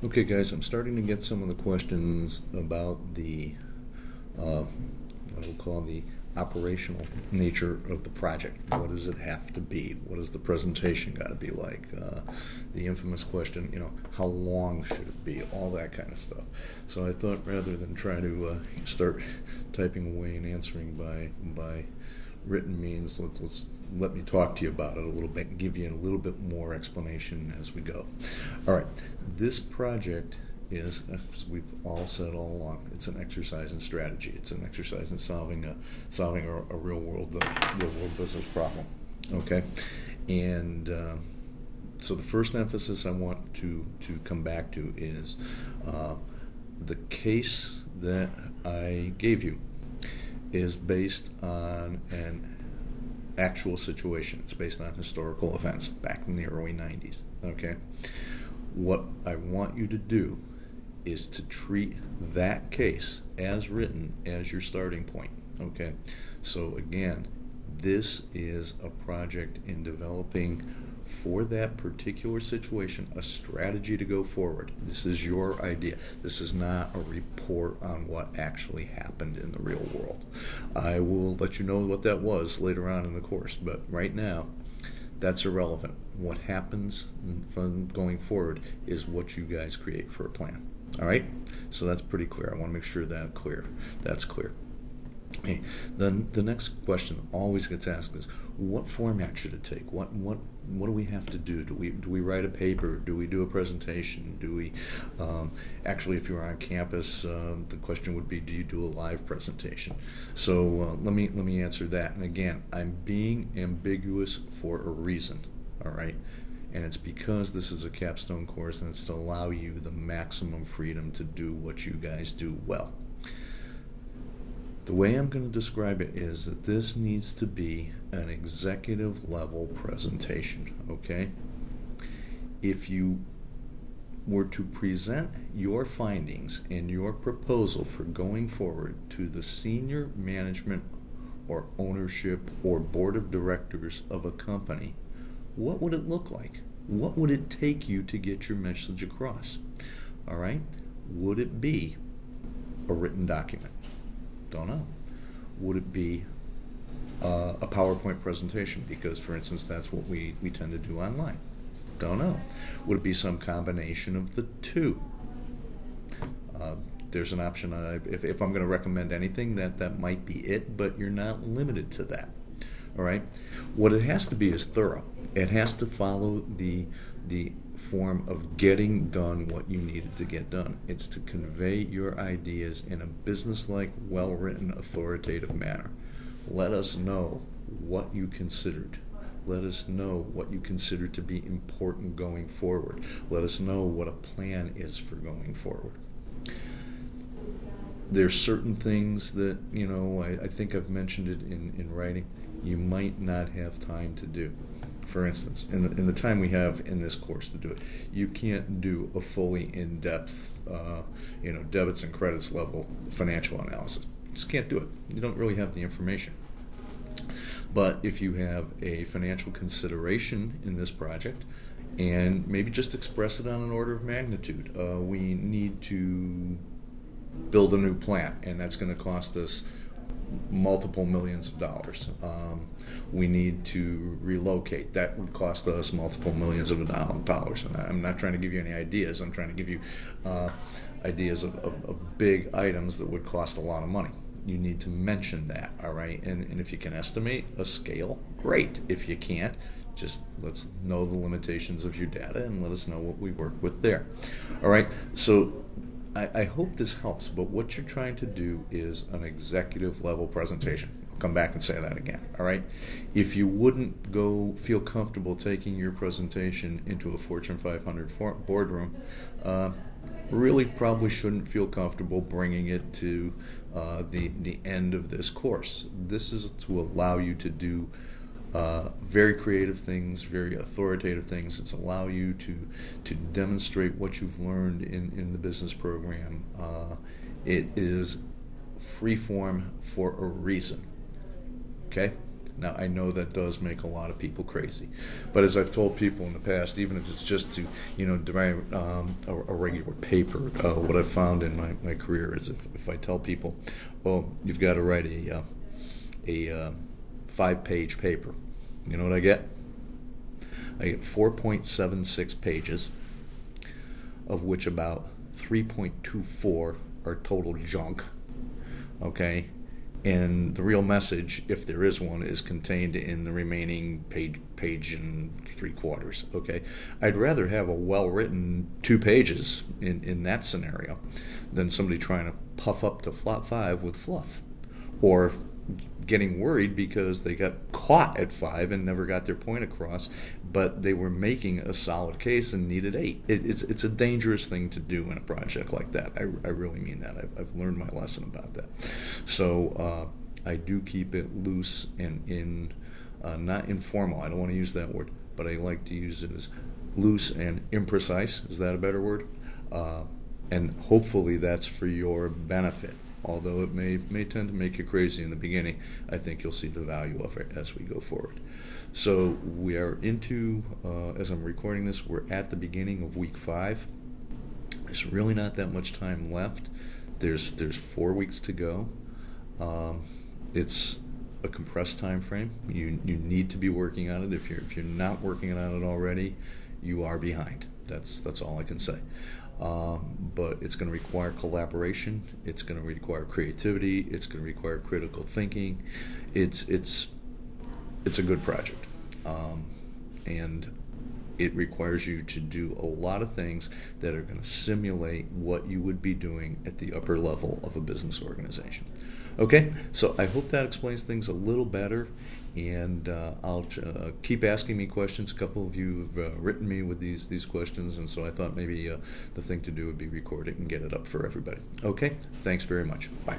Okay, guys, I'm starting to get some of the questions about the what I would call the operational nature of the project. What does it have to be? What does the presentation got to be like? The infamous question, how long should it be? All that kind of stuff. So I thought rather than try to start typing away and answering by written means, let me talk to you about it a little bit and give you a little bit more explanation as we go. All right, this project is, as we've all said all along, it's an exercise in strategy. It's an exercise in solving a real world business problem. Okay, and so the first emphasis I want to come back to is the case that I gave you is based on an actual situation. It's based on historical events back in the early 90s. Okay, what I want you to do is to treat that case as written as your starting point. Okay, so again, this is a project in developing for that particular situation a strategy to go forward. This is your idea. This is not a report on what actually happened in the real world. I will let you know what that was later on in the course, but right now that's irrelevant. What happens from going forward is what you guys create for a plan. All right, so that's pretty clear. I want to make sure that's clear. Okay. Then the next question always gets asked is, what format should it take? What do we have to do? Do we write a paper? Do we do a presentation? Do we actually, if you're on campus, the question would be, do you do a live presentation? So let me answer that. And again, I'm being ambiguous for a reason. All right. And it's because this is a capstone course, and it's to allow you the maximum freedom to do what you guys do well. The way I'm going to describe it is that this needs to be an executive level presentation, okay? If you were to present your findings and your proposal for going forward to the senior management or ownership or board of directors of a company, what would it look like? What would it take you to get your message across? All right? Would it be a written document? Don't know. Would it be a PowerPoint presentation? Because, for instance, that's what we tend to do online. Don't know. Would it be some combination of the two? There's an option. If I'm going to recommend anything, that might be it, but you're not limited to that. All right? What it has to be is thorough. It has to follow the form of getting done what you needed to get done. It's to convey your ideas in a business-like, well-written, authoritative manner. Let us know what you considered. Let us know what you consider to be important going forward. Let us know what a plan is for going forward. There's certain things that, I think I've mentioned it in writing, you might not have time to do. For instance, in the time we have in this course to do it, you can't do a fully in-depth, debits and credits level financial analysis. You just can't do it. You don't really have the information. But if you have a financial consideration in this project, and maybe just express it on an order of magnitude, we need to build a new plant, and that's going to cost us multiple millions of dollars. We need to relocate. That would cost us multiple millions of dollars. And I'm not trying to give you any ideas. I'm trying to give you ideas of big items that would cost a lot of money. You need to mention that, all right? And if you can estimate a scale, great. If you can't, just let's know the limitations of your data and let us know what we work with there. All right, so I hope this helps, but what you're trying to do is an executive level presentation. I'll come back and say that again, all right? If you wouldn't feel comfortable taking your presentation into a Fortune 500 boardroom, really probably shouldn't feel comfortable bringing it to the end of this course. This is to allow you to do very creative things, very authoritative things. It's allow you to demonstrate what you've learned in the business program. It is free form for a reason. Okay? Now, I know that does make a lot of people crazy, but as I've told people in the past, even if it's just to, derive a regular paper, what I've found in my career is if I tell people, oh, you've got to write a 5-page paper, you know what I get? I get 4.76 pages, of which about 3.24 are total junk, okay? And the real message, if there is one, is contained in the remaining page and 3/4, okay? I'd rather have a well-written 2 pages in that scenario than somebody trying to puff up to flop 5 with fluff, or getting worried because they got caught at 5 and never got their point across, but they were making a solid case and needed 8. It's a dangerous thing to do in a project like that. I really mean that. I've learned my lesson about that. So I do keep it loose and not informal. I don't want to use that word, but I like to use it as loose and imprecise. Is that a better word? And hopefully that's for your benefit. Although it may tend to make you crazy in the beginning, I think you'll see the value of it as we go forward. So we are into, as I'm recording this, we're at the beginning of week 5. There's really not that much time left. There's 4 weeks to go. It's a compressed time frame. You need to be working on it. If you're not working on it already, you are behind. That's all I can say. But it's going to require collaboration. It's going to require creativity. It's going to require critical thinking. It's a good project, and it requires you to do a lot of things that are going to simulate what you would be doing at the upper level of a business organization. Okay, so I hope that explains things a little better, and I'll keep asking me questions. A couple of you have written me with these questions, and so I thought maybe the thing to do would be record it and get it up for everybody. Okay, thanks very much. Bye.